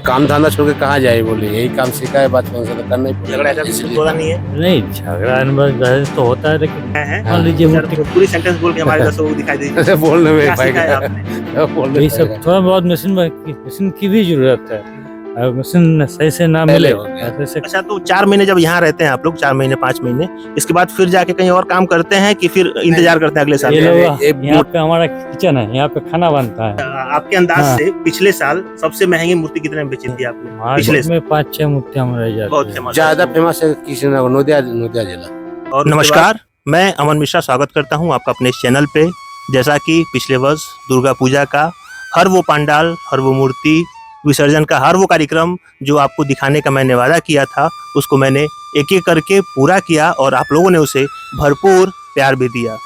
काम धंधा छोड़ के कहाँ जाए, बोले यही काम सीखा है, बात कौन सा तो करना ही झगड़ा ऐसा कुछ होता नहीं है? नहीं, झगड़ा बहस तो होता है, लेकिन है? मान लीजिए मूर्ति पूरी सेंटेंस बोल के हमारे दर्शकों को दिखाई दीजिए। पड़ेगा। बोलने में क्या भाई सीखा है आपने? बोलने यही सब थोड़ा बहुत मशीन की भी जरूरत है। अगर मशीन सही से ना पहले मिले हो गया। तो ऐसे अच्छा, तो 4 महीने जब यहाँ रहते हैं आप लोग, 4 महीने 5 महीने, इसके बाद फिर जाके कहीं और काम करते हैं कि फिर इंतजार करते हैं अगले साल? ये लोग एक यहाँ पे हमारा किचन है, यहाँ पे खाना बनता है। आपके अंदाज हाँ। से पिछले साल सबसे महंगी मूर्ति कितने में बेची थी आपने? पिछले मार्केट में 5-6 मूर्तियाँ रह जाती बहुत है। फेमस। ज्यादा फेमस है कृष्णनगर, नोदिया जिला। और नमस्कार, मैं अमन मिश्रा स्वागत करता हूं आपका अपने इस चैनल पे। जैसा कि पिछले वर्ष दुर्गा पूजा का हर वो पंडाल, हर वो मूर्ति विसर्जन का हर वो कार्यक्रम जो आपको दिखाने का मैंने वादा किया था, उसको मैंने एक एक करके पूरा किया और आप लोगों ने उसे भरपूर प्यार भी दिया।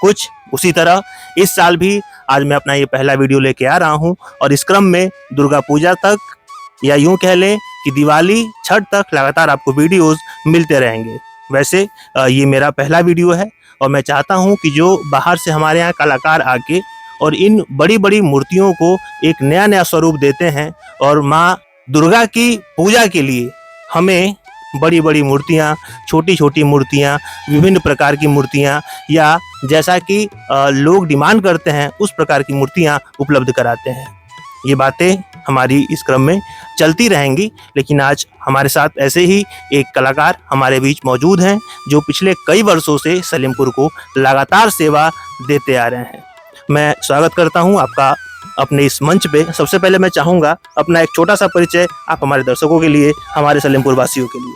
कुछ उसी तरह इस साल भी आज मैं अपना ये पहला वीडियो लेके आ रहा हूँ और इस क्रम में दुर्गा पूजा तक, या यूं कह लें कि दिवाली छठ तक लगातार आपको वीडियोस मिलते रहेंगे। वैसे ये मेरा पहला वीडियो है और मैं चाहता हूं कि जो बाहर से हमारे यहाँ कलाकार आके और इन बड़ी बड़ी मूर्तियों को एक नया नया स्वरूप देते हैं और माँ दुर्गा की पूजा के लिए हमें बड़ी बड़ी मूर्तियाँ, छोटी छोटी मूर्तियाँ, विभिन्न प्रकार की मूर्तियाँ, या जैसा कि लोग डिमांड करते हैं उस प्रकार की मूर्तियाँ उपलब्ध कराते हैं। ये बातें हमारी इस क्रम में चलती रहेंगी, लेकिन आज हमारे साथ ऐसे ही एक कलाकार हमारे बीच मौजूद हैं जो पिछले कई वर्षों से सलेमपुर को लगातार सेवा देते आ रहे हैं। मैं स्वागत करता हूं आपका अपने इस मंच पे। सबसे पहले मैं चाहूँगा अपना एक छोटा सा परिचय आप हमारे दर्शकों के लिए, हमारे सलेमपुर वासियों के लिए।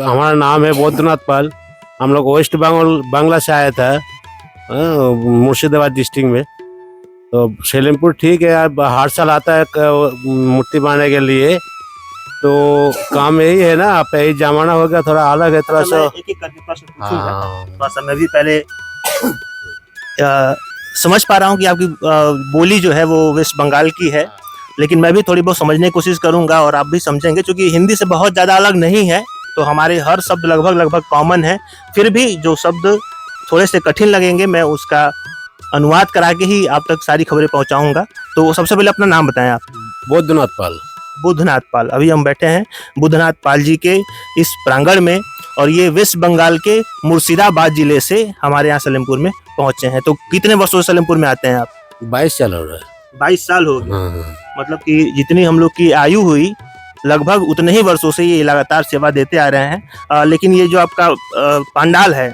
हमारा नाम है बौद्धनाथ पाल। हम लोग वेस्ट बांग्ला से आया था, मुर्शिदाबाद डिस्ट्रिक्ट में। तो सलेमपुर ठीक है, अब हर साल आता है मूर्ति बनाने के लिए। तो काम यही है ना, आप यही जमाना हो गया, थोड़ा अलग है थोड़ा सा। एक एक करके प्रश्न पूछूंगा। हाँ। थोड़ा सा मैं भी पहले समझ पा रहा हूँ कि आपकी बोली जो है वो वेस्ट बंगाल की है, लेकिन मैं भी थोड़ी बहुत समझने की कोशिश करूंगा और आप भी समझेंगे, क्योंकि हिंदी से बहुत ज़्यादा अलग नहीं है। तो हमारे हर शब्द लगभग कॉमन है। फिर भी जो शब्द थोड़े से कठिन लगेंगे मैं उसका अनुवाद करा के ही आप तक सारी खबरें पहुंचाऊंगा। तो सबसे पहले अपना नाम बताएं आप। बौद्धनाथ पाल। बुद्धनाथ पाल। अभी हम बैठे हैं बुद्धनाथ पाल जी के इस प्रांगण में और ये वेस्ट बंगाल के मुर्शिदाबाद जिले से हमारे यहाँ सलेमपुर में पहुंचे हैं। तो कितने वर्षों से सलेमपुर में आते हैं आप? 22 साल हो रहा है। 22 साल हो गए। हाँ। मतलब कि जितनी हम लोग की आयु हुई, लगभग उतने ही वर्षों से ये लगातार सेवा देते आ रहे हैं। लेकिन ये जो आपका पंडाल है,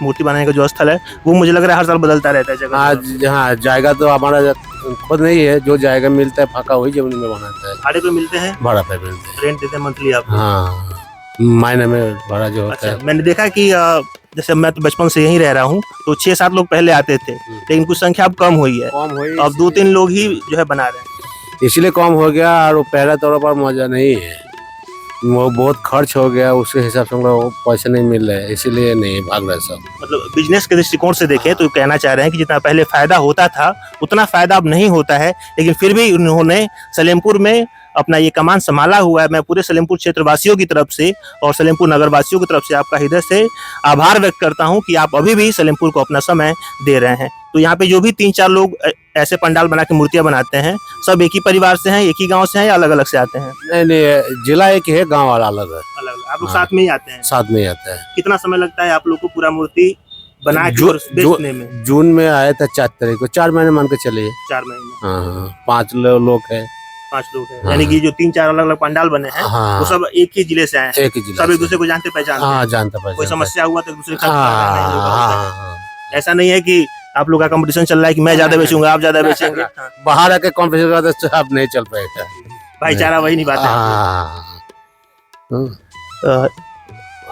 मूर्ति बनाने का जो स्थल है, वो मुझे लग रहा है हर साल बदलता रहता है जगह। आज जहाँ जाएगा तो हमारा खुद नहीं है, जो जाएगा मिलता है फाका वही जमीन में बनाता है। भाड़े पे मिलते हैं? भाड़ा पे मिलते हैं। रेंट देते हैं मंथली आप? हाँ, महीने में भाड़ा जो होता अच्छा, है। मैंने देखा कि जैसे मैं तो बचपन से यहीं रह रहा हूँ, तो 6-7 लोग पहले आते थे, लेकिन कुछ संख्या अब कम हुई है। कम हुई, अब 2-3 लोग ही जो है बना रहे हैं। इसलिए कम हो गया। और वो पहला तौर पर मजा नहीं है, वो बहुत खर्च हो गया, उसके हिसाब से हम लोग पैसे नहीं मिल रहे, इसीलिए नहीं भाग रहे सब। मतलब बिजनेस के दृष्टिकोण से देखें तो कहना चाह रहे हैं कि जितना पहले फायदा होता था उतना फायदा अब नहीं होता है, लेकिन फिर भी उन्होंने सलेमपुर में अपना ये कमान संभाला हुआ है। मैं पूरे सलेमपुर क्षेत्र वासियों की तरफ से और सलेमपुर नगर वासियों की तरफ से आपका हृदय से आभार व्यक्त करता हूं कि आप अभी भी सलेमपुर को अपना समय दे रहे हैं। तो यहाँ पे जो भी 3-4 लोग ऐसे पंडाल बना के मूर्तियां बनाते हैं, सब एक ही परिवार से हैं, एक ही गांव से हैं, या अलग अलग से आते हैं? नहीं, जिला एक ही है, गांव वाला अलग है। अलग अलग। आप लोग हाँ। साथ में ही आते हैं? साथ में ही आता है। कितना समय लगता है आप लोग को पूरा मूर्ति बना के और बेचने में? जून में आया था 4 तारीख को, 4 महीने मान के चलिए। 4 महीने। हाँ, 5 लोग हैं। 5 लोग हैं। हाँ। यानी कि जो 3-4 अलग अलग पंडाल बने हैं, हाँ, वो सब एक ही जिले से आए हैं? एक ही जिला सब एक से। दूसरे को जानते पहचानते हैं? हाँ, जानता पहचानता। कोई समस्या हुआ तो एक दूसरे का हाँ, ऐसा नहीं है कि आप लोग का कंपटीशन चल रहा है कि मैं ज्यादा बेचूंगा, आप ज्यादा बेचेंगे। हाँ। बाहर आके कॉम्पिटिशन करते तो अब नहीं चल पाएगा। भाईचारा वही नहीं बात है। हाँ।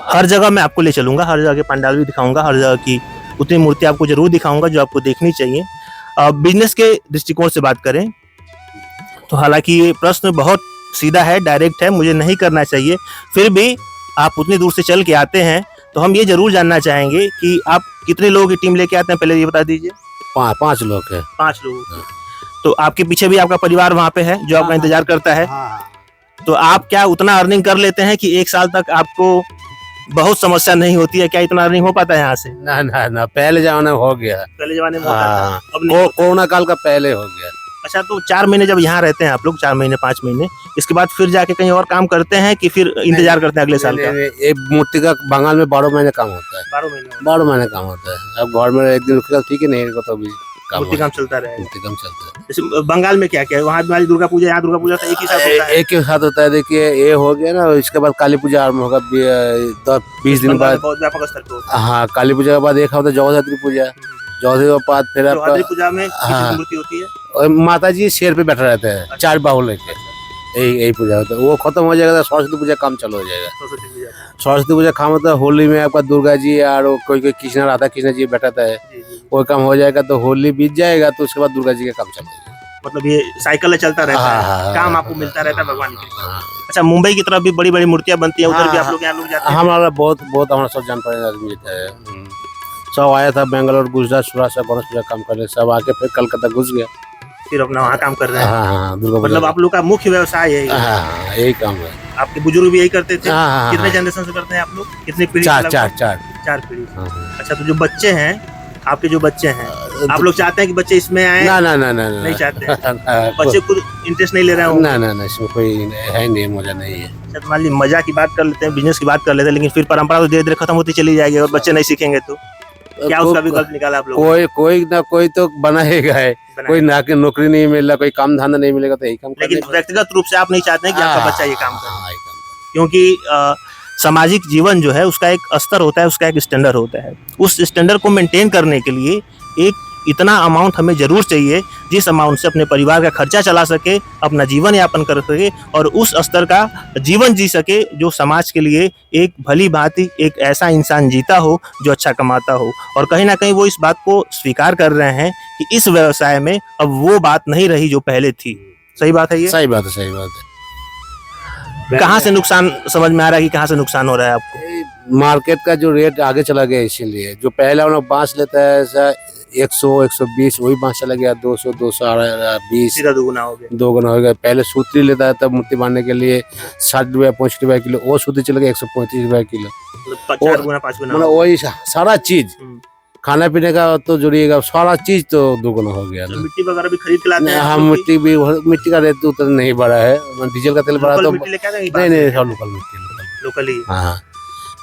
हर जगह मैं आपको ले चलूंगा, हर जगह के पंडाल भी दिखाऊंगा, हर जगह की उतनी मूर्ति आपको जरूर दिखाऊंगा जो आपको देखनी चाहिए। बिजनेस के दृष्टिकोण से बात करें तो हालांकि ये प्रश्न बहुत सीधा है, डायरेक्ट है, मुझे नहीं करना चाहिए, फिर भी आप उतनी दूर से चल के आते हैं तो हम ये जरूर जानना चाहेंगे कि आप कितने लोगों की टीम लेके आते हैं, पहले ये बता दीजिए। 5 लोग है। 5 लोग। तो आपके पीछे भी आपका परिवार वहाँ पे है जो आपका इंतजार करता है। तो आप क्या उतना अर्निंग कर लेते हैं कि 1 साल तक आपको बहुत समस्या नहीं होती है? क्या इतना अर्निंग हो पाता है यहाँ से? ना, पहले जमाने में हो गया। पहले जमाने में होता था, हाँ, अब नहीं। कोरोना काल का पहले हो गया। अच्छा, तो 4 महीने जब यहाँ रहते हैं आप लोग, 4 महीने 5 महीने, इसके बाद फिर जाके कहीं और काम करते हैं कि फिर इंतजार करते हैं अगले साल का? एक मूर्ति का बंगाल में 12 महीने काम होता है, 12 महीने 12 महीने काम होता है। अब घर में एक दिन रुकेगा ठीक है, नहीं रुका तो भी मूर्ति काम चलता रहेगा। मूर्ति काम चलता है। जैसे बंगाल में क्या क्या है, वहाँ हमारी दुर्गा पूजा, यहाँ दुर्गा पूजा तो एक ही साथ होता है। एक के साथ होता है। देखिए ये हो गया ना, इसके बाद काली पूजा आरम्भ होगा 20 दिन बंगाल में बाद। बहुत व्यापक स्तर पे होता है। हाँ, काली पूजा के बाद एक होता है जगद्धात्री पूजा। जगद्धात्री के बाद फिर जगद्धात्री आपका पूजा में किस हाँ। मूर्ति होती है? और माता जी शेर पे बैठा रहते हैं, 4 बाहु लेके। यही पूजा होता है। वो खत्म हो जाएगा तो सरस्वती पूजा काम चालू हो जाएगा। सरस्वती पूजा। सरस्वती पूजा काम होता है होली में आपका दुर्गा जी और कोई कोई कृष्ण राधा कृष्ण जी बैठाता है, जी, जी। वो काम हो जाएगा तो होली बीत जाएगा तो उसके बाद दुर्गा जी का काम चालू हो जाएगा। मतलब ये साइकिल चलता रहता है, हाँ, काम आपको मिलता रहता है भगवान की कृपा से। अच्छा, मुंबई की तरफ भी बड़ी बड़ी मूर्तियां बनती है, उधर भी आप लोग यहाँ लोग जाते हैं? हमारा बहुत हमारा सब जान पड़े आदमी है। सब आया था बेंगलोर, गुजरात, सूरत से गणेश पूजा काम करने, सब आके फिर कलकत्ता घुस गया। फिर अपना वहाँ काम कर रहे हैं। हाँ, दुर्गा पूजा। मतलब आप लोग का मुख्य व्यवसाय यही है? हाँ, यही काम है। आपके बुजुर्ग भी यही करते थे? हाँ, कितने जनरेशन से करते हैं आप लोग, कितनी पीढ़ी? चार। 4 पीढ़ी। अच्छा, तो जो बच्चे हैं, आपके जो बच्चे हैं, आप लोग चाहते हैं कि बच्चे इसमें आए? ना नहीं चाहते हैं। बच्चे खुद इंटरेस्ट नहीं ले रहे होंगे? ना, इसमें कोई है नहीं, मजा नहीं है। अच्छा, तो मान लीजिए मजा की बात कर लेते हैं, बिजनेस की बात कर लेते हैं, लेकिन फिर परंपरा तो धीरे धीरे खत्म होती चली जाएगी और बच्चे नहीं सीखेंगे तो क्या उसका विकल्प निकाला आप लोगों ने? कोई ना कोई तो बनाएगा है। कोई ना कि नौकरी नहीं मिल रहा, कोई काम धंधा नहीं मिलेगा तो यही काम लेकिन करने व्यक्तिगत रूप से आप नहीं चाहते हैं कि आपका हाँ, बच्चा ये काम करे? हाँ, यही काम करे। क्योंकि सामाजिक जीवन जो है उसका एक स्तर होता है, उसका एक स्टैंडर्ड होता है। उस स्टैंडर्ड को मेंटेन करने के लिए एक इतना अमाउंट हमें जरूर चाहिए जिस अमाउंट से अपने परिवार का खर्चा चला सके, अपना जीवन यापन कर सके और उस स्तर का जीवन जी सके जो समाज के लिए एक भली भांति एक ऐसा इंसान जीता हो जो अच्छा कमाता हो। और कहीं ना कहीं वो इस बात को स्वीकार कर रहे हैं कि इस व्यवसाय में अब वो बात नहीं रही जो पहले थी। सही बात है ये? सही बात है। कहाँ से नुकसान समझ में आ रहा है कि कहाँ से नुकसान हो रहा है आपको? मार्केट का जो रेट आगे चला गया, इसीलिए जो पहले हम लोग बांस लेता है ऐसा 100-120, वही बांस चला गया 200-220, सीधा दुगुना हो गया। 2 गुना हो गया। पहले सूत्री लेता है तब मूर्ति बांधने के लिए 60 रुपया 65 रुपया किलो, वो सूत्री चला गया 135 रुपया किलो। मतलब 4 गुना 5 गुना मतलब हो वही सारा चीज, गया। खाना पीने का तो जुड़िएगा, सारा चीज तो 2 गुना हो गया तो ना। मिट्टी वगैरह भी खरीद के लाते हैं? हाँ, मिट्टी का रेट तो उतना नहीं बढ़ा है, डीजल का तेल बढ़ा लोकल तो मिट्टी लेके आ गए? नहीं, सब लोकल मिट्टी। लोकल ही। हाँ,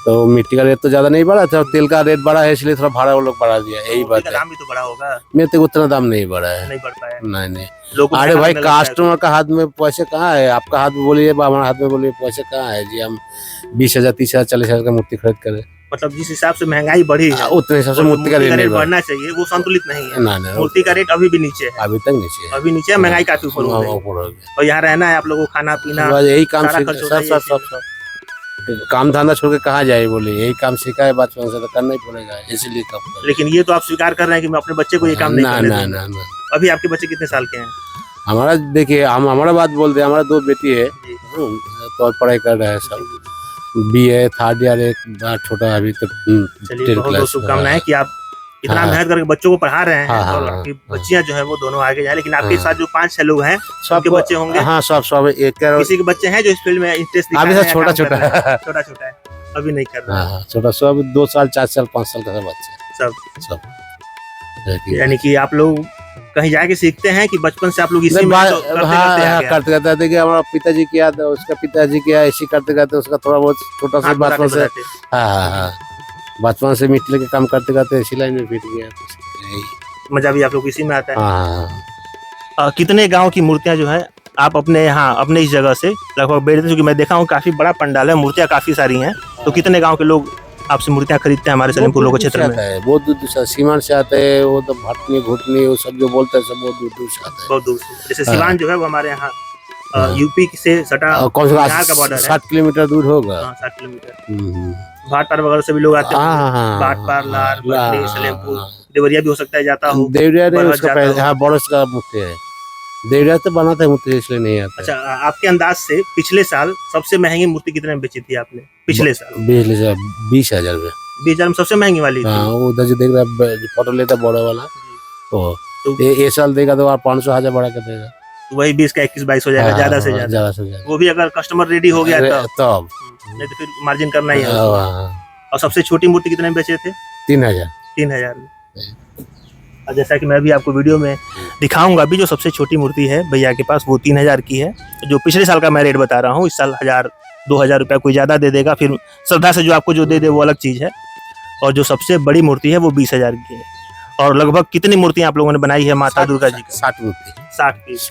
तो मिट्टी का रेट तो ज्यादा नहीं बढ़ा था, तेल का रेट बढ़ा है इसलिए थोड़ा भाड़ा वो लोग बढ़ा दिया, यही मूर्ति बात का है। दाम भी तो बड़ा होगा? मेरे तो उतना दाम नहीं बढ़ा है। नहीं बढ़ पाया? नहीं। लोगों को अरे खाना भाई, मिलता है कस्टमर का हाथ में पैसे कहाँ है? आपका हाथ में बोलिए, हमारा हाथ में बोलिए, पैसे कहाँ है जी? हम 20,000 30,000 40,000 का मूर्ति खरीद करे। मतलब जिस हिसाब से महंगाई बढ़ी है उतने हिसाब से और मूर्ति का रेट नहीं बढ़ा। बढ़ना चाहिए, वो संतुलित नहीं है। ना, मूर्ति का रेट अभी भी नीचे है। अभी तक नीचे है। अभी नीचे है, महंगाई काफी ऊपर हो गई। ऊपर हो गया। और यहाँ रहना है आप लोगों को, खाना पीना बस यही काम सारा सीख, खर्च होता है सब काम धंधा छोड़ के कहाँ जाए? बोले यही काम सीखा है बचपन से तो करना ही पड़ेगा, इसलिए काम कर। लेकिन ये तो आप स्वीकार कर रहे हैं कि मैं अपने बच्चे को ये काम नहीं करने दूंगा। ना। अभी आपके बच्चे कितने साल के हैं? हमारा देखिए, हम हमारा बात बोलते हैं, हमारा 2 बेटी है, जी। तो पढ़ाई कर रहा है सब, BA 3rd ईयर, एक बार छोटा अभी तक चलिए, 10th बहुत बहुत क्लास। शुभकामनाएं कि आप इतना हाँ। मेहनत करके बच्चों को पढ़ा रहे हैं हाँ, और हाँ, आपकी हाँ। बच्चियां जो है वो दोनों आगे जाए। लेकिन आपके हाँ। साथ जो 5-6 लोग हैं, सबके बच्चे होंगे? हाँ, सब एक किसी के बच्चे हैं जो इस फील्ड में इंटरेस्ट दिखा अभी रहे तो हैं? छोटा है, अभी नहीं कर रहा है। हाँ, छोटा सब 2 साल 4 साल 5 साल का बच्चा सब सब। यानी कि आप लोग कहीं जाके सीखते हैं कि बचपन से आप लोग इसी में तो करते करते आ गए? करते देखिए, हमारा पिताजी किया, उसका पिताजी किया, ऐसी करते उसका थोड़ा बहुत छोटा सा हाथ बचपन से। बढ़ाते। हाँ, बचपन से मिट्टी के काम करते इसी लाइन में फिट गया। मजा भी आप लोग इसी में आता है। हाँ, कितने गांव की मूर्तियां जो है आप अपने यहाँ अपने इस जगह से लगभग बेचते हैं? क्योंकि मैं देखा हूँ काफी बड़ा पंडाल है, मूर्तियां काफी सारी हैं, तो कितने गांव के लोग आपसे मूर्तियां खरीदते हैं हमारे सलेमपुर लोक क्षेत्र में? बहुत दूर से सीमान से आते हैं, वो तो भटनी घुटनी वो सब जो बोलते हैं सब बहुत दूर से आते हैं। बहुत दूर से। जैसे हाँ। सिवान जो है वो हमारे यहाँ हाँ। यूपी से सटा कौन सा बिहार का बॉर्डर है। 60 किलोमीटर दूर होगा। 60 किलोमीटर। हम्म। भाट पार वगैरह से भी लोग आते हैं। हाँ, भाट पार, लार, हाँ, भटनी, हाँ, सलेमपुर, हाँ। देवरिया भी हो सकता है जाता हो। देवरिया ने बरहत उसका जाता पहले, हो। हाँ, बरस का मूर्ति है। देवरिया तो बनाता है मूर्ति, इसलिए नहीं आता। अच्छा, आपके अंदाज से पिछले साल सबसे महंगी मूर्ति कितने में बेची थी आपने? पिछले साल 20,000 में। 20,000 में सबसे महंगी वाली थी? हाँ, वो उधर जो देख रहा है फोटो लेता बड़ा वाला, तो तो ये साल देगा तो 500,000 बढ़ा के देगा। वही 20 का 21-22 हो जाएगा, ज्यादा से ज्यादा। वो भी अगर कस्टमर रेडी हो गया तब नहीं तो फिर मार्जिन करना ही है। हाँ, और सबसे छोटी मूर्ति कितने में बेचे थे? 3,000। 3,000 में। और जैसा कि मैं भी आपको वीडियो में दिखाऊंगा अभी, जो सबसे छोटी मूर्ति है भैया के पास वो 3000 की है। जो पिछले साल का मैं रेट बता रहा हूँ, इस साल 1000-2000 रुपया कोई ज़्यादा दे देगा, फिर श्रद्धा से जो आपको जो दे दे वो अलग चीज़ है। और जो सबसे बड़ी मूर्ति है वो 20,000 की है। और लगभग कितनी मूर्तियाँ आप लोगों ने बनाई है माता दुर्गा जी की? 60 मूर्ति। 60 पीस,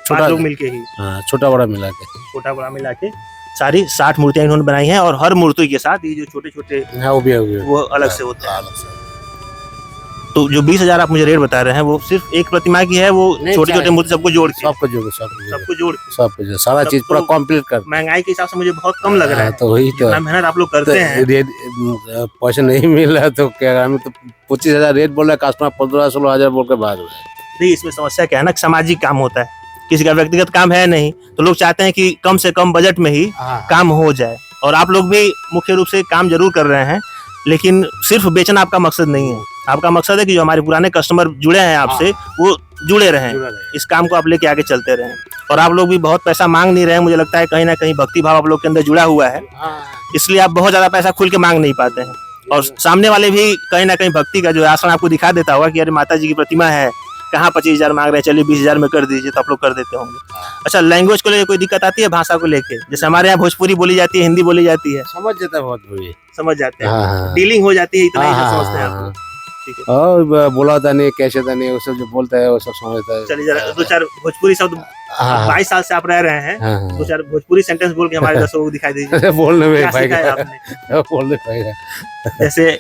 5 लोग मिलके ही, हाँ, छोटा बड़ा मिला के। छोटा बड़ा मिला के सारी 60 मूर्तियाँ इन्होंने बनाई हैं। और हर मूर्ति के साथ ये जो छोटे छोटे हाँ, वो भी है, वो भी है। वो अलग से होते हैं। अलग से। तो जो 20,000 आप मुझे रेट बता रहे हैं वो सिर्फ एक प्रतिमा की है, वो नहीं, छोटे छोटे मूर्ति सबको जोड़ के? सबको जोड़, सबको सबको जोड़ के सब कुछ सारा तब चीज पूरा तो कंप्लीट कर। महंगाई के हिसाब से मुझे बहुत कम लग रहा है। तो वही तो इतना मेहनत आप लोग करते हैं। पैसा नहीं मिल रहा तो क्या, हमें तो 25,000 रेट बोल रहा है, कस्टमर 15-16,000 बोल के बाद देखिए इसमें समस्या क्या है ना, सामाजिक काम होता है, किसी का व्यक्तिगत काम है नहीं, तो लोग चाहते हैं कि कम से कम बजट में ही काम हो जाए। और आप लोग भी मुख्य रूप से काम जरूर कर रहे हैं, लेकिन सिर्फ बेचना आपका मकसद नहीं है। आपका मकसद है कि जो हमारे पुराने कस्टमर जुड़े हैं आपसे वो जुड़े रहें, इस काम को आप लेके आगे चलते रहें। और आप लोग भी बहुत पैसा मांग नहीं रहे हैं, मुझे लगता है कहीं ना कहीं भक्ति भाव आप लोग के अंदर जुड़ा हुआ है, इसलिए आप बहुत ज्यादा पैसा खुल के मांग नहीं पाते हैं। और सामने वाले भी कहीं ना कहीं भक्ति का जो आसन आपको दिखा देता होगा कि अरे माता जी की प्रतिमा है, कहाँ 25,000 मांग रहे हैं, चलिए 20,000 में कर दीजिए, तो आप लोग कर देते होंगे। अच्छा, लैंग्वेज को लेकर कोई दिक्कत आती है, भाषा को लेके? जैसे हमारे यहाँ भोजपुरी बोली जाती है, हिंदी बोली जाती है, समझ जाता है बहुत बढ़िया, समझ जाते हैं, हाँ। डीलिंग हो जाती है, इतना ही हाँ, समझते हैं हाँ, आप लोग। ठीक है, और बोला था नहीं, कैसे था नहीं, वो सब जो बोलता है वो सब समझता है। चलिए जरा 2-4 भोजपुरी शब्द, 22 साल से आप रह रहे हैं, 2-4 भोजपुरी सेंटेंस बोल के हमारे दर्शकों को दिखाई दीजिए। बोलने में क्या पाएगा, सीखा है आपने? बोलने पाएगा। जैसे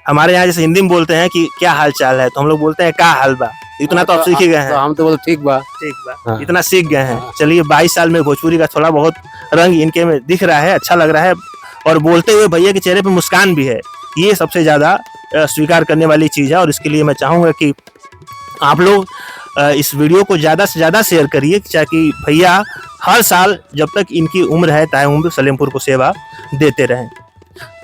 हमारे यहाँ जैसे हिंदी में बोलते हैं कि क्या हाल चाल है, तो हम लोग बोलते हैं का हाल बा, इतना तो आप सीख ही गए तो हैं। हम तो बोलते ठीक बा। ठीक बा, हाँ। इतना सीख गए हैं। चलिए 22 साल में भोजपुरी का थोड़ा बहुत रंग इनके में दिख रहा है, अच्छा लग रहा है। और बोलते हुए भैया के चेहरे पे मुस्कान भी है, ये सबसे ज्यादा स्वीकार करने वाली चीज है। और इसके लिए मैं चाहूंगा कि आप लोग इस वीडियो को ज्यादा से ज्यादा शेयर करिए, ताकि भैया हर साल जब तक इनकी उम्र है ताए उम्र सलेमपुर को सेवा देते रहें।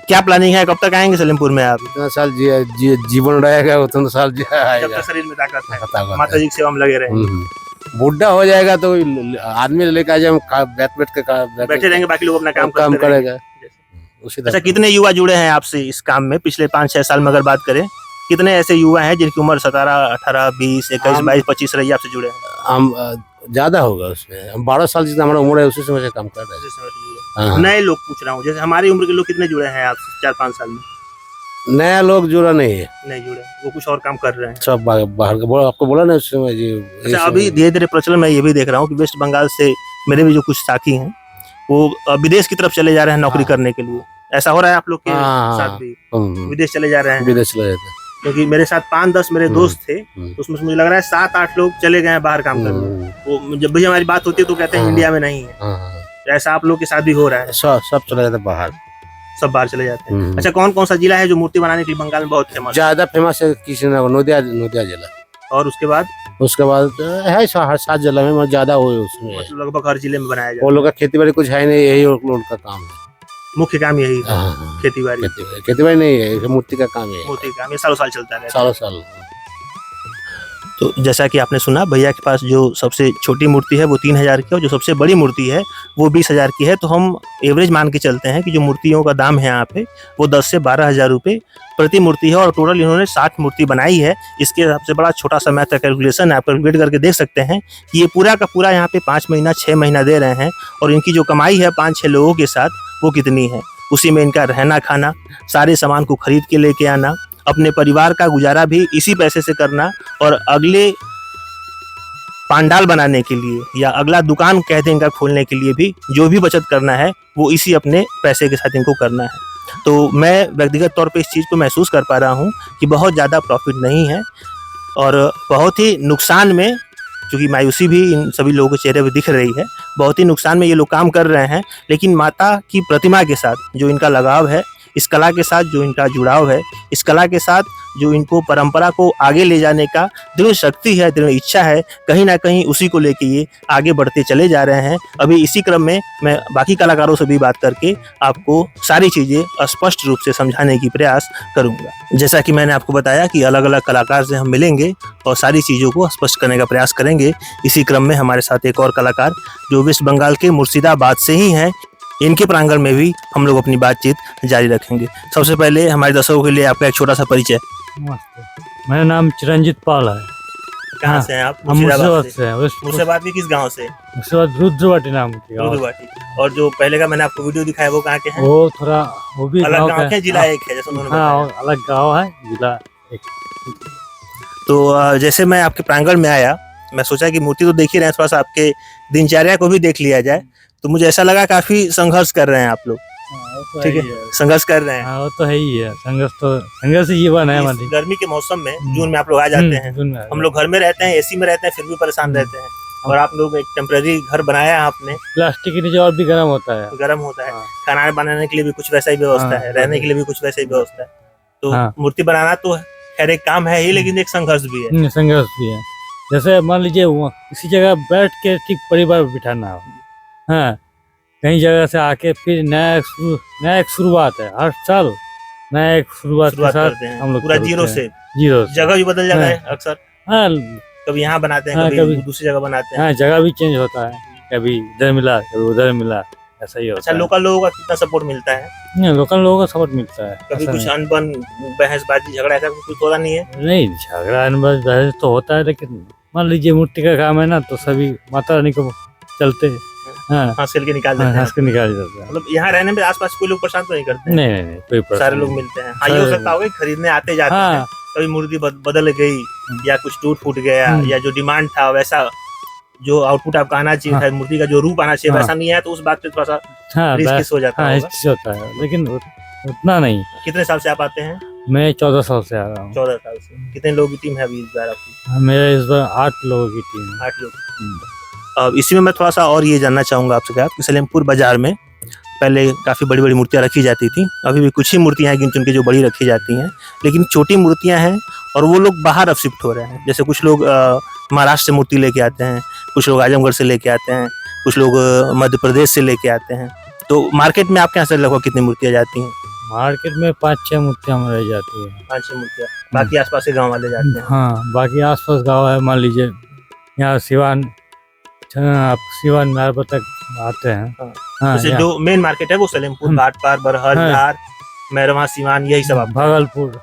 क्या प्लानिंग है, कब तक आएंगे सलेमपुर में आप? इतना साल जीवन रहेगा उतना साल जब आएगा। तक शरीर में ताकत है, ताकत है। माता जी की सेवा में लगे रहे। बुढ़ा हो जाएगा तो आदमी लेकर आ जाए, हम बैठ के बैठे रहेंगे, बाकी लोग अपना काम काम करते रहेंगे। करेगा उसी अच्छा, तरह। कितने युवा जुड़े हैं आपसे इस काम में पिछले 5-6 साल में अगर बात करें? कितने ऐसे युवा हैं जिनकी उम्र 17, 18, 20, 21, 22, 25 रही आपसे जुड़े हैं? हम ज्यादा होगा उसमें, हम 12 साल जितना हमारा उम्र है उसी समय से काम कर रहे हैं। हाँ। नए लोग पूछ रहा हूँ, जैसे हमारी उम्र के लोग कितने जुड़े हैं आपसे 4-5 साल में? नया लोग जुड़ा नहीं है, नहीं जुड़े, वो कुछ और काम कर रहे हैं। सब बाहर का। आपको बोला ना उस समय जी। अच्छा, अभी धीरे धीरे प्रचलन मैं ये भी देख रहा हूँ कि वेस्ट बंगाल से मेरे भी जो कुछ साथी हैं वो विदेश की तरफ चले जा रहे हैं नौकरी करने के लिए। ऐसा हो रहा है आप लोग के साथ भी? विदेश चले जा रहे हैं? विदेश चले जाते हैं। क्योंकि मेरे साथ 5-10 मेरे दोस्त थे, उसमें से मुझे लग रहा है 7-8 लोग चले गए हैं बाहर काम करने। वो जब भी हमारी बात होती है तो कहते हैं इंडिया में नहीं है। ऐसा आप लोग के साथ भी हो रहा है? सब चले जाते हैं बाहर, सब बाहर चले जाते हैं। अच्छा, कौन कौन सा जिला है जो मूर्ति बनाने के लिए बंगाल में बहुत फेमस? ज्यादा फेमस है किशनगढ़, नोदिया जिला। और उसके बाद है 7 जिला में ज्यादा हुए उसमें। मतलब लगभग हर जिले में बनाया जाता वो लोग का खेती बाड़ी कुछ है नहीं, यही लोग का काम है। मुख्य काम यही है, खेती बाड़ी। खेती बाड़ी नहीं है, मूर्ति का काम है। मूर्ति काम ये सालों साल चलता है, सालों साल। तो जैसा कि आपने सुना, भैया के पास जो सबसे छोटी मूर्ति है वो 3000 की है और जो सबसे बड़ी मूर्ति है वो 20,000 की है। तो हम एवरेज मान के चलते हैं कि जो मूर्तियों का दाम है यहाँ पे वो 10 से 12,000 रुपये प्रति मूर्ति है। और टोटल इन्होंने 60 मूर्ति बनाई है। इसके सबसे बड़ा छोटा सा मैथ का कैलकुलेशन है, आप कैलकुलेट करके देख सकते हैं कि ये पूरा का पूरा यहाँ पे 5 महीना 6 महीना दे रहे हैं। और इनकी जो कमाई है 5-6 लोगों के साथ वो कितनी है, उसी में इनका रहना खाना, सारे सामान को खरीद के लेके आना, अपने परिवार का गुजारा भी इसी पैसे से करना, और अगले पांडाल बनाने के लिए या अगला दुकान कहते हैं इनका खोलने के लिए भी जो भी बचत करना है वो इसी अपने पैसे के साथ इनको करना है। तो मैं व्यक्तिगत तौर पे इस चीज़ को महसूस कर पा रहा हूँ कि बहुत ज़्यादा प्रॉफिट नहीं है और बहुत ही नुकसान में, क्योंकि मायूसी भी इन सभी लोगों के चेहरे पे दिख रही है, बहुत ही नुकसान में ये लोग काम कर रहे हैं। लेकिन माता की प्रतिमा के साथ जो इनका लगाव है, इस कला के साथ जो इनका जुड़ाव है, इस कला के साथ जो इनको परंपरा को आगे ले जाने का दृढ़ शक्ति है, दृढ़ इच्छा है, कहीं ना कहीं उसी को लेके ये आगे बढ़ते चले जा रहे हैं। अभी इसी क्रम में मैं बाकी कलाकारों से भी बात करके आपको सारी चीज़ें स्पष्ट रूप से समझाने की प्रयास करूंगा। जैसा कि मैंने आपको बताया कि अलग अलग कलाकार से हम मिलेंगे और सारी चीज़ों को स्पष्ट करने का प्रयास करेंगे। इसी क्रम में हमारे साथ एक और कलाकार जो वेस्ट बंगाल के मुर्शिदाबाद से ही हैं, इनके प्रांगण में भी हम लोग अपनी बातचीत जारी रखेंगे। सबसे पहले हमारे दर्शकों के लिए आपका एक छोटा सा परिचय। मेरा नाम चिरंजीत पाल है। कहाँ हाँ, से हैं आप? हम मुर्शिदाबाद से हैं। मुर्शिदाबाद के किस गांव से? उसके बाद रुद्रवाटी नाम की गाँव। रुद्रवाटी। और जो पहले का मैंने आपको वीडियो दिखाया वो कहाँ के हैं? वो थोड़ा वो भी अलग गाँव गांव का के, जिला एक है जैसे उन्होंने हाँ, बताया। अलग गाँव है, जिला एक। तो जैसे मैं आपके प्रांगण में आया, मैं सोचा कि मूर्ति तो देख ही रहे हैं, थोड़ा सा आपके दिनचर्या को भी देख लिया जाए। तो मुझे ऐसा लगा काफी संघर्ष कर रहे हैं आप लोग। ठीक है, संघर्ष कर रहे हैं। हाँ, वो तो है ही है। संघर्ष ही जीवन है। इस गर्मी के मौसम में जून में आप लोग आ जाते हैं। हम लोग घर में रहते हैं, एसी में रहते हैं, फिर भी परेशान रहते हैं। और आप लोग एक टेम्पररी घर बनाया है आपने। प्लास्टिक के नीचे और भी गर्म होता है। गर्म होता है। हाँ। खाना बनाने के लिए भी कुछ वैसा ही व्यवस्था हाँ, है, रहने के लिए भी कुछ वैसा ही व्यवस्था है। तो हाँ। मूर्ति बनाना तो खैर एक काम है ही, लेकिन एक संघर्ष भी है। संघर्ष भी है। जैसे मान लीजिए किसी जगह बैठ के ठीक परिवार बिठाना हो, हाँ, कहीं जगह से आके फिर नया एक शुरुआत है। हर साल नया एक शुरुआत के साथ करते हैं हम लोग पूरा करते जीरो हैं। से। जीरो से। जगह भी बदल जाता हाँ। है अक्सर, हाँ, कभी यहाँ बनाते हैं, हाँ, कभी दूसरी जगह बनाते हैं। हाँ, जगह भी चेंज होता है। कभी इधर मिला, कभी उधर मिला, ऐसा ही होता अच्छा, है। लोकल लोगों का कितना सपोर्ट मिलता है? नहीं, लोकल लोगों का सपोर्ट मिलता है। कभी ऐसा कुछ अनबन, बहसबाजी, झगड़ा ऐसा कुछ होता नहीं है? नहीं, झगड़ा अनबन बहस तो होता है, लेकिन मान लीजिए मूर्ति का काम है ना, तो सभी माता रानी को चलते हैं। हाँ, हंस खेल के निकाल हाँ, देते हैं। हंस के निकाल देता है। मतलब यहाँ रहने में आसपास कोई लोग परेशान तो नहीं करते? नहीं, कोई परेशानी सारे लोग नहीं। मिलते हैं। हाँ, ये हो सकता होगा कि खरीदने आते जाते हैं, हाँ, कभी मूर्ति बदल गई या कुछ टूट फूट गया, या जो डिमांड था वैसा जो आउटपुट आपका आना चाहिए था, मूर्ति का जो रूप आना चाहिए हाँ। वैसा नहीं आया, तो उस बात पे थोड़ा सा हाँ, रिस्क हो जाता हाँ, होगा। इस होता है, लेकिन उतना नहीं। कितने साल से आप आते हैं? मैं 14 साल से आ रहा हूँ। 14 साल से। कितने लोगों की टीम है अभी इस बार आपकी? मेरा इस बार 8 लोगों की टीम है। 8 लोग। अब इसी में मैं थोड़ा सा और ये जानना चाहूँगा आपसे कि सलेमपुर बाजार में पहले काफ़ी बड़ी बड़ी मूर्तियाँ रखी जाती थी, अभी भी कुछ ही मूर्तियाँ हैं गिन चुन के जो बड़ी रखी जाती हैं, लेकिन छोटी मूर्तियाँ हैं और वो लोग बाहर अब शिफ्ट हो रहे हैं। जैसे कुछ लोग महाराष्ट्र से मूर्ति लेके आते हैं, कुछ लोग आजमगढ़ से लेके आते हैं, कुछ लोग मध्य प्रदेश से लेके आते हैं। तो मार्केट में आपके यहाँ से लगभग कितनी मूर्तियाँ जाती हैं? मार्केट में 5-6 मूर्तियाँ रह जाती है। 5-6 मूर्तियाँ। बाकी आसपास के गाँव वाले जाते हैं। हाँ, बाकी आसपास गाँव है। मान लीजिए यहाँ सिवान में तक आते हैं। हाँ, जैसे जो मेन मार्केट है वो सलेमपुर, भाटपार, बरहर, धार, मैरवा, सिवान, यही सब आप भागलपुर,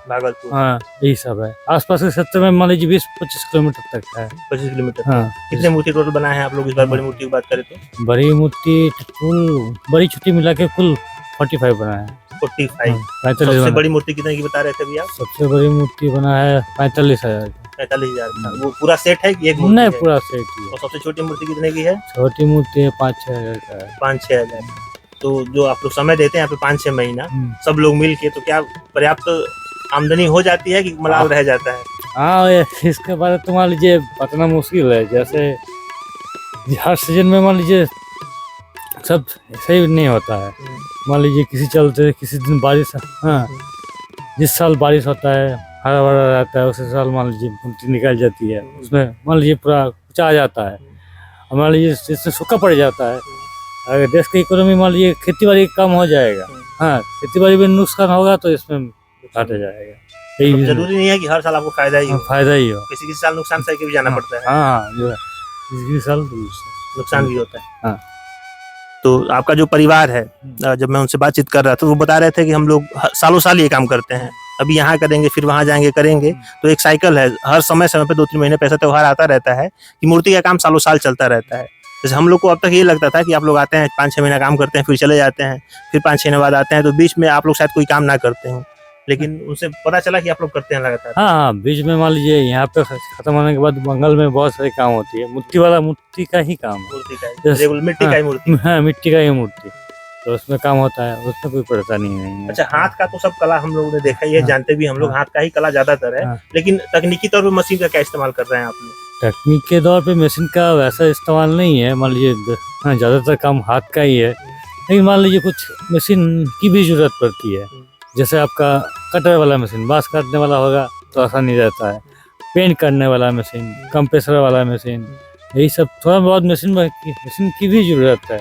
हाँ, यही सब है। आसपास के क्षेत्र में मान लीजिए 20-25 किलोमीटर तक है। 25 किलोमीटर। हाँ। कितने मूर्ति टोटल बनाए हैं आप लोग इस बार? बड़ी मूर्ति की बात करें तो बड़ी मूर्ति कुल बड़ी छोटी मिला के कुल 45 बना है। 45। 45 सबसे बना। बड़ी मूर्ति कितने की बता रहे थे अभी आप? सबसे बड़ी मूर्ति बना है 45,000। 45,000 का। वो पूरा सेट है कि एक मूर्ति नहीं, है? पूरा सेट ही है। और सबसे छोटी मूर्ति कितने की है? छोटी मूर्ति है 5-6 हज़ार का है। 5-6 हजार। तो जो आप लोग समय देते हैं यहाँ पे 5-6 महीना, सब लोग मिल के, तो क्या पर्याप्त आमदनी हो जाती है कि मलाल रह जाता है? हाँ, इसके बारे में तो मान लीजिए बताना मुश्किल है। जैसे हर सीजन में मान लीजिए सब सही नहीं होता है। मान लीजिए किसी दिन बारिश, हाँ, जिस साल बारिश होता है, हरा भरा रहता है, उसी साल मान लीजिए मूर्ति निकल जाती है। उसमें मान लीजिए पूरा कुछ आ जाता है। और मान लीजिए इसमें सूखा पड़ जाता है। अगर देश की इकोनॉमी मान लीजिए खेती बाड़ी कम हो जाएगा, हाँ, खेती बाड़ी में नुकसान होगा तो इसमें घाटा जाएगा। तो जरूरी नहीं है कि हर साल आपको फायदा ही हो। फायदा ही हो। किसी किसी साल नुकसान सह के भी जाना पड़ता है। हाँ, जो है किसी साल नुकसान भी होता है। हाँ। तो आपका जो परिवार है, जब मैं उनसे बातचीत कर रहा था, वो बता रहे थे कि हम लोग सालों साल ये काम करते हैं, अभी यहाँ करेंगे फिर वहाँ जाएंगे करेंगे, तो एक साइकिल है। हर समय पे 2-3 महीने पे ऐसा त्योहार आता रहता है कि मूर्ति का काम सालों साल चलता रहता है। जैसे हम लोग को अब तक ये लगता था कि आप लोग आते हैं 5-6 महीना काम करते हैं, फिर चले जाते हैं, फिर 5-6 महीने बाद आते हैं, तो बीच में आप लोग शायद कोई काम ना करते हो, लेकिन उनसे पता चला कि आप लोग करते हैं लगातार। हाँ, बीच में मान लीजिए यहाँ पे खत्म होने के बाद मंगल में बहुत सारे काम होती है। मूर्ति का ही काम है। मूर्ति का रेगुलर मिट्टी का ही मूर्ति। हाँ, मिट्टी का ही मूर्ति, तो उसमें काम होता है, उसमें कोई परेशानी नहीं है। अच्छा, हाथ का तो सब कला हम लोगों ने देखा ही है, जानते भी हम लोग हाथ का ही कला ज्यादातर है, लेकिन तकनीकी तौर पे मशीन का क्या इस्तेमाल कर रहे हैं आप लोग? तकनीक के दौर पे मशीन का वैसा इस्तेमाल नहीं है। मान लीजिए हाँ, ज्यादातर काम हाथ का ही है, लेकिन मान लीजिए कुछ मशीन की भी जरूरत पड़ती है। जैसे आपका कटर वाला मशीन, बांस काटने वाला होगा तो आसानी रहता है। पेंट करने वाला मशीन, कंप्रेसर वाला मशीन, यही सब थोड़ा बहुत मशीन की भी जरूरत है।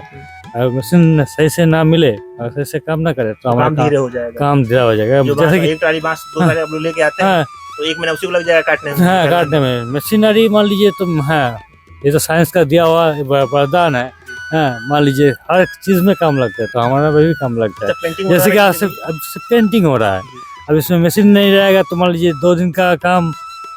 अगर मशीन सही से ना मिले और सही से काम ना करे तो हमारा काम धीरे हो जाएगा। काम धीरा हो जाएगा। जैसे कि एक ट्राली बांस 2 ट्राली आप लोग लेके आते हैं, तो 1 महीना उसी को लग जाएगा काटने में। हाँ, काटने में मशीनरी मान लीजिए तो हाँ, ये तो साइंस का दिया हुआ वरदान है। हाँ, मान लीजिए हर चीज में काम लगता है, तो हमारा भी काम लगता है। जैसे कि अब पेंटिंग हो रहा है, अब इसमें मशीन नहीं रहेगा तो मान लीजिए 2 दिन का काम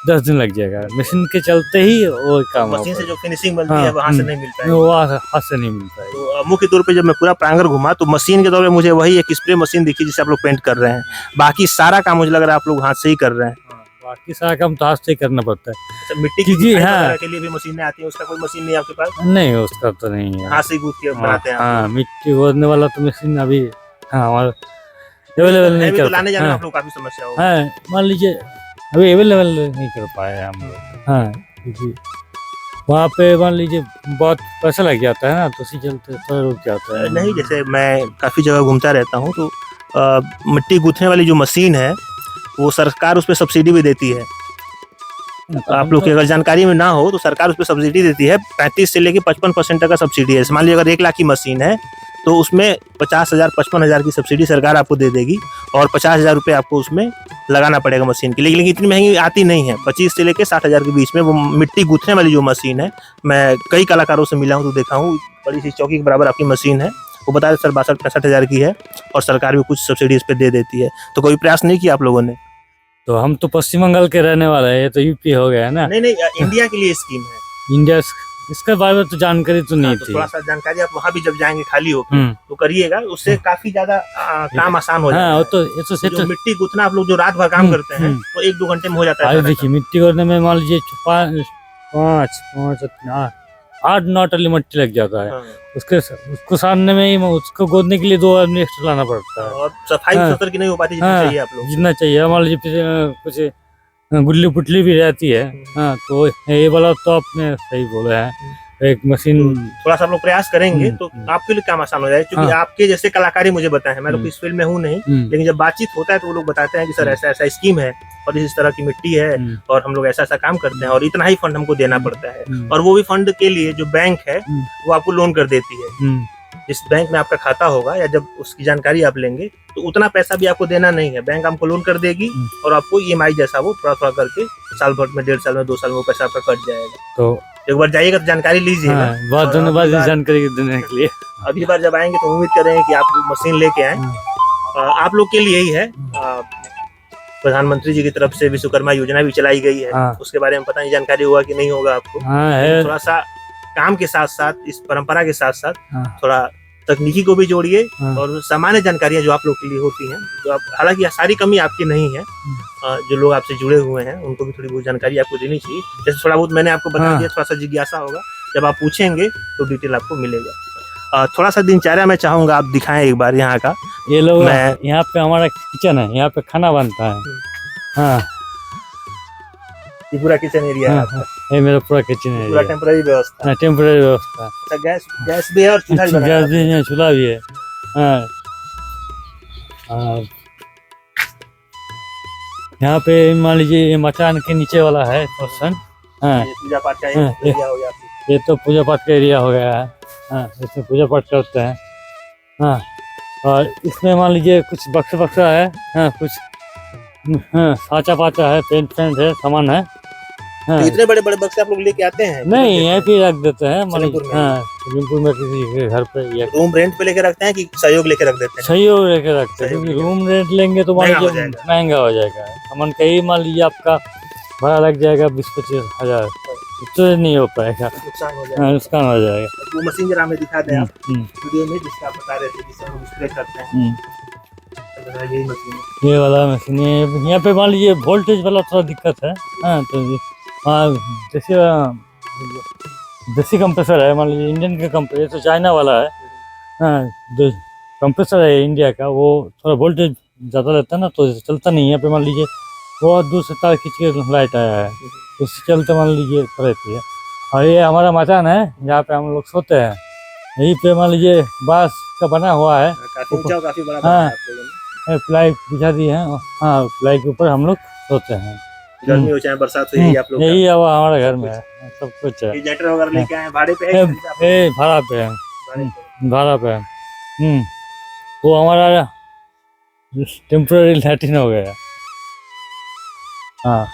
10 दिन लग जाएगा। मशीन के चलते ही वो काम मशीन से होगा। जो फिनिशिंग बनती हाँ, है वहाँ से नहीं मिल पाएगी। वो हाथ से नहीं मिल पाएगा। तो मुख्य तौर पे जब मैं पूरा प्रांगण घुमा तो मशीन के तौर पे मुझे वही एक स्प्रे मशीन दिखी जिसे आप लोग पेंट कर रहे हैं। बाकी सारा काम मुझे लग रहा है आप लोग हाथ से ही कर रहे हैं। बाकी सारा काम तो हाथ से ही करना पड़ता है। अच्छा, मिट्टी की क्योंकि गुथाई हाँ। वगैरह के लिए भी मशीनें आती हैं, उसका कोई मशीन नहीं है आपके पास? नहीं, उसका तो नहीं है। हाथ से ही गूंथ के बनाते हैं आप हाँ, मिट्टी खोदने वाला तो मशीन अभी हमारा अवेलेबल लोग? नहीं अभी तो कर लाने जाने में हाँ, आप लोग काफी समस्या होगी। हाँ, मान लीजिए अभी अवेलेबल नहीं कर पाए हम लोग। हाँ, क्योंकि वहाँ पे मान लीजिए बहुत पैसा लग जाता है ना, तो उसी चलते थोड़ा रुक जाता है। नहीं, जैसे मैं काफी जगह घूमता रहता हूँ तो मिट्टी गूंथने वाली जो मशीन है वो सरकार उस पर सब्सिडी भी देती है। आप लोग की अगर जानकारी में ना हो तो सरकार उस पर सब्सिडी देती है। 35 से लेके 55% तक का सब्सिडी है। मान लीजिए अगर 1 लाख की मशीन है तो उसमें 50,000 55,000 की सब्सिडी सरकार आपको दे देगी और 50,000 रुपये आपको उसमें लगाना पड़ेगा मशीन के लिए। लेकिन इतनी महंगी आती नहीं है। 25 से लेके 60,000 के बीच में वो मिट्टी गूंथने वाली जो मशीन है। मैं कई कलाकारों से मिला हूँ तो देखा हूँ, बड़ी सी चौकी के बराबर आपकी मशीन है। वो बता रहे सर 62-65,000 की है और सरकार भी कुछ सब्सिडी इस पर दे देती है। तो कोई प्रयास नहीं किया आप लोगों ने? तो हम तो पश्चिम बंगाल के रहने वाले हैं, ये तो यूपी हो गया है ना। नहीं, इंडिया के लिए स्कीम है। इंडिया इसके बारे में तो जानकारी तो नहीं तो थी। थोड़ा सा जानकारी आप वहाँ भी जब जाएंगे खाली हो हम्म। तो करिएगा, उससे काफी ज्यादा काम आसान हो जाता हाँ, है। वो तो ये तो सेट। जो मिट्टी गूंथना आप लोग जो रात भर काम करते हैं तो 1-2 घंटे में हो जाता है अरे सारा देखिए, मिट्टी खोदने में मान लीजिए 8-9 टली मिट्टी लग जाता है। काम। उसको सानने में ही उसको गोदने के लिए 2 आदमी एक्स्ट्रा लाना पड़ता है। और सफाई हाँ। सुथर की नहीं हो पाती जितनी हाँ, चाहिए आप लोग। जितना चाहिए। मान लीजिए फिर कुछ गुल्ली पुटली भी रहती है। हाँ, तो ये वाला तो आपने सही बोला है। एक मशीन थोड़ा सा आप लोग प्रयास करेंगे तो हम्म। आपके लिए काम आसान हो जाएगा, क्योंकि हाँ। आपके जैसे कलाकारी मुझे बताए हैं। मैं लोग हम्म। इस फील्ड में हूँ नहीं, लेकिन जब बातचीत होता है तो वो लोग बताते हैं कि सर ऐसा ऐसा स्कीम है और इस तरह की मिट्टी है और हम लोग ऐसा ऐसा काम करते हैं और इतना ही फंड हमको देना पड़ता है। और वो भी फंड के लिए जो बैंक है वो आपको लोन कर देती है। जिस बैंक में आपका खाता होगा या जब उसकी जानकारी आप लेंगे तो उतना पैसा भी आपको देना नहीं है। बैंक आपको लोन कर देगी और आपको EMI जैसा वो थोड़ा थोड़ा करके साल भर में, 1.5 साल में, 2 साल में वो पैसा आपका कट जाएगा। तो एक बार जाइएगा तो जानकारी लीजिएगा। हाँ, बहुत और धन्यवाद अगली बार- जानकारी देने के लिए। अगली बार जब आएंगे तो उम्मीद करेंगे कि आप मशीन लेके आए। आप लोग के लिए ही है। प्रधानमंत्री जी की तरफ से विश्वकर्मा योजना भी चलाई गई है। हाँ। उसके बारे में पता नहीं जानकारी होगा कि नहीं होगा आपको। हाँ, है। थोड़ा सा काम के साथ साथ, इस परंपरा के साथ साथ हाँ। थोड़ा तकनीकी को भी जोड़िए हाँ। और सामान्य जानकारियां जो आप लोग के लिए होती हैं, जो आप, हालांकि सारी कमी आपकी नहीं है, जो लोग आपसे जुड़े हुए हैं उनको भी थोड़ी बहुत जानकारी आपको देनी चाहिए। जैसे थोड़ा बहुत मैंने आपको बता हाँ। दिया, थोड़ा सा जिज्ञासा होगा, जब आप पूछेंगे तो डिटेल आपको मिलेगा। थोड़ा सा दिनचर्या मैं चाहूंगा आप दिखाएं एक बार यहाँ का। ये लोग मैं- यहाँ पे हमारा किचन है, यहाँ पे खाना बनता है। हाँ, ये पूरा किचन एरिया है हाँ, आपका, ये मेरा पूरा किचन है। पूरा टेम्पररी व्यवस्था। टेम्पररी व्यवस्था। अच्छा, गैस भी है और चूल्हा भी बना गैस है। भी है, चूल्हा भी है। हाँ। यहाँ पे मान लीजिए ये मकान के नीचे वाला है पोर्शन। हाँ, ये पूजा पाठ का हाँ, एरिया हो गया आपका। ये तो पूजा पाठ का एरिया हो गया है। हाँ, इसमें पूजा पाठ करते हैं। हाँ, और इसमें मान लीजिए कुछ बक्सा है। हाँ, कुछ साचा पाचा है, पेंट है, सामान है। हाँ, तो इतने बड़े बड़े बक्से आप लोग लेके आते हैं? नहीं, यहीं पे रख देते हैं मान सलेमपुर लीजिए। में? हाँ, सलेमपुर में किसी के घर पे या रूम रेंट पे लेके रखते हैं कि सहयोग लेके रख देते हैं? सही हो लेके रखते हैं, सहयोग क्योंकि लेके रूम रेंट लेंगे तो मान महंगा हो लीजिए जाएगा। महंगा हो जाएगा। सामान कहीं मान लीजिए आपका भाड़ा लग जाएगा 20-25 हजार, उससे नहीं हो पाएगा। नुकसान हो हाँ, जाएगा। नुकसान हो जाएगा। वो मशीन जरा हमें दिखा दें आप हम्म, वीडियो में, जिसका आप बता रहे थे, जिससे हम स्प्रे करते हैं। हम्म। यही मशीन है। ये वाला मशीन है। यहाँ पे मान लीजिए वोल्टेज वाला थोड़ा दिक्कत है। हाँ, तो हाँ, जैसे देसी कंप्रेसर है, मान लीजिए इंडियन का कंप्रेसर, तो चाइना वाला है। हाँ, जो कंप्रेसर है इंडिया का, वो थोड़ा वोल्टेज ज़्यादा रहता है ना, तो चलता नहीं है। यहाँ पे मान लीजिए बहुत दूर से तार खींच के लाइट आया है, तो उससे चलते मान लीजिए रहती है। और ये हमारा मकान है जहाँ पे हम लोग सोते हैं। यहीं पे मान लीजिए बांस का बना हुआ है, काफी ऊंचा और काफी बड़ा हाँ। बनाया है आप लोगों ने। प्लाई बिछा दी है। हाँ, प्लाई के ऊपर हम लोग सोते हैं। गर्मी हो चाहे बरसात हो, यही आप लोग यही अब हमारे घर में है, सब कुछ है। का। ये जनरेटर वगैरह लेके आए हैं, भाड़े पे है कि खरीदा आप ए भाड़ा पे है, भाड़े पे? भाड़ा पे है। वो हमारा टेम्पररी लैट्रिन हो गया। हाँ,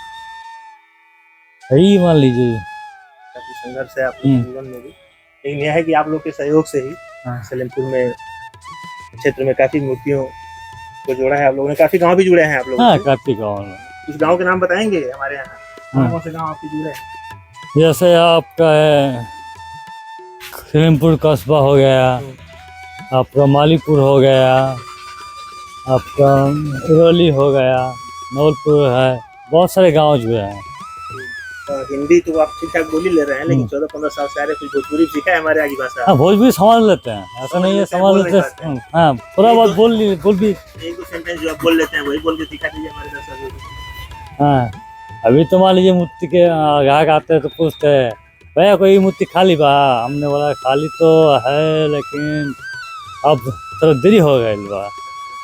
यही मान लीजिए। काफी संघर्ष है आप लोग के जीवन में भी, लेकिन यह है कि आप लोग के सहयोग से ही हाँ। सलेमपुर में क्षेत्र में काफी मूर्तियों को जोड़ा है आप लोगों ने। काफी गांव भी जुड़े हैं आप लोग। हाँ, काफी गाँव में। कुछ गांव के नाम बताएंगे हमारे यहाँ? हाँ। कौन से गांव आपके जुड़े हैं? जैसे आपका है सलेमपुर कस्बा हो गया, आपका मालीपुर हो गया, आपका इरौली हो गया, नवलपुर है, बहुत सारे गांव जुड़े हैं। हिंदी तो आप ठीक ठाक बोल ही ले रहे हैं, लेकिन 14-15 साल से आ रहे, कुछ भोजपुरी सीखा है हमारे आगे भाषा? हाँ, भोजपुरी समझ लेते हैं, ऐसा नहीं है, समझ बोल लेते नहीं पाते हैं। हैं। हाँ, थोड़ा बहुत बोल भी। एक दो सेंटेंस जो आप बोल लेते हैं वही बोल के दिखा दीजिए हमारे दर्शकों को। हाँ, अभी तो मान लीजिए मूर्ति के ग्राहक आते हैं तो पूछते हैं भैया कोई मूर्ति खाली बा, हमने बोला खाली तो है लेकिन अब थोड़ा देरी हो गई बा,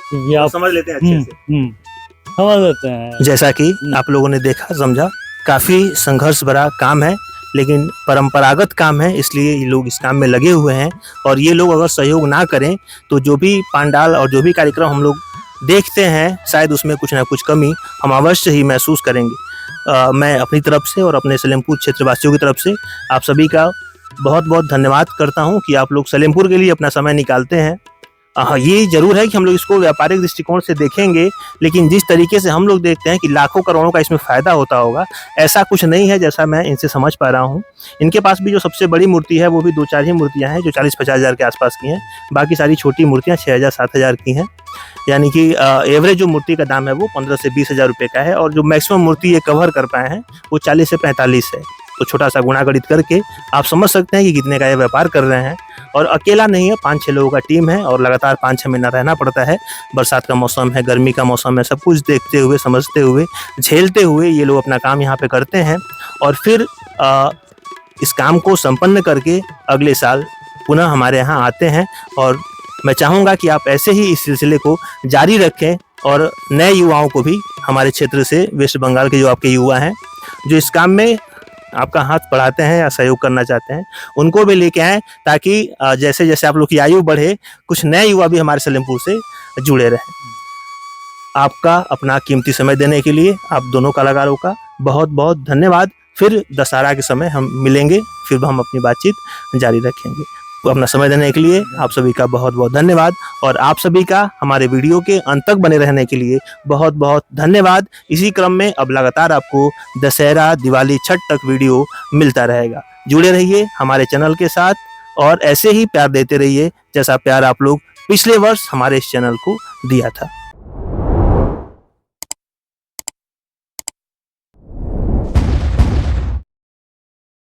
क्योंकि आप आप समझ लेते हैं अच्छे से। समझ लेते हैं। जैसा कि आप लोगों ने देखा समझा, काफी संघर्ष भरा काम है, लेकिन परंपरागत काम है, इसलिए ये लोग इस काम में लगे हुए हैं। और ये लोग अगर सहयोग ना करें तो जो भी पंडाल और जो भी कार्यक्रम हम लोग देखते हैं, शायद उसमें कुछ ना कुछ कमी हम अवश्य ही महसूस करेंगे। मैं अपनी तरफ से और अपने सलेमपुर क्षेत्रवासियों की तरफ से आप सभी का बहुत बहुत धन्यवाद करता हूं कि आप लोग सलेमपुर के लिए अपना समय निकालते हैं। ये जरूर है कि हम लोग इसको व्यापारिक दृष्टिकोण से देखेंगे, लेकिन जिस तरीके से हम लोग देखते हैं कि लाखों करोड़ों का इसमें फ़ायदा होता होगा, ऐसा कुछ नहीं है जैसा मैं इनसे समझ पा रहा हूँ। इनके पास भी जो सबसे बड़ी मूर्ति है वो भी 2-4 ही मूर्तियाँ हैं जो 40-50 हज़ार के आसपास की हैं। बाकी सारी छोटी मूर्तियाँ 6,000-7,000 की हैं। यानी कि एवरेज जो मूर्ति का दाम है वो 15 से 20 हज़ार रुपये का है, और जो मैक्सिमम मूर्ति ये कवर कर पाए हैं वो 40 से 45 है। तो छोटा सा गुणा गणित करके आप समझ सकते हैं कि कितने का ये व्यापार कर रहे हैं। और अकेला नहीं है, 5-6 लोगों का टीम है और लगातार 5-6 महीना रहना पड़ता है। बरसात का मौसम है, गर्मी का मौसम है, सब कुछ देखते हुए, समझते हुए, झेलते हुए ये लोग अपना काम यहाँ पे करते हैं। और फिर इस काम को संपन्न करके अगले साल पुनः हमारे यहाँ आते हैं। और मैं चाहूँगा कि आप ऐसे ही इस सिलसिले को जारी रखें और नए युवाओं को भी हमारे क्षेत्र से, वेस्ट बंगाल के जो आपके युवा हैं जो इस काम में आपका हाथ बढ़ाते हैं या सहयोग करना चाहते हैं, उनको भी लेके आएँ, ताकि जैसे जैसे आप लोग की आयु बढ़े, कुछ नए युवा भी हमारे सलेमपुर से जुड़े रहें। आपका अपना कीमती समय देने के लिए आप दोनों कलाकारों का बहुत बहुत धन्यवाद। फिर दशहरा के समय हम मिलेंगे, फिर हम अपनी बातचीत जारी रखेंगे। तो अपना समय देने के लिए आप सभी का बहुत बहुत धन्यवाद, और आप सभी का हमारे वीडियो के अंत तक बने रहने के लिए बहुत बहुत धन्यवाद। इसी क्रम में अब लगातार आपको दशहरा, दिवाली, छठ तक वीडियो मिलता रहेगा। जुड़े रहिए हमारे चैनल के साथ और ऐसे ही प्यार देते रहिए जैसा प्यार आप लोग पिछले वर्ष हमारे इस चैनल को दिया था।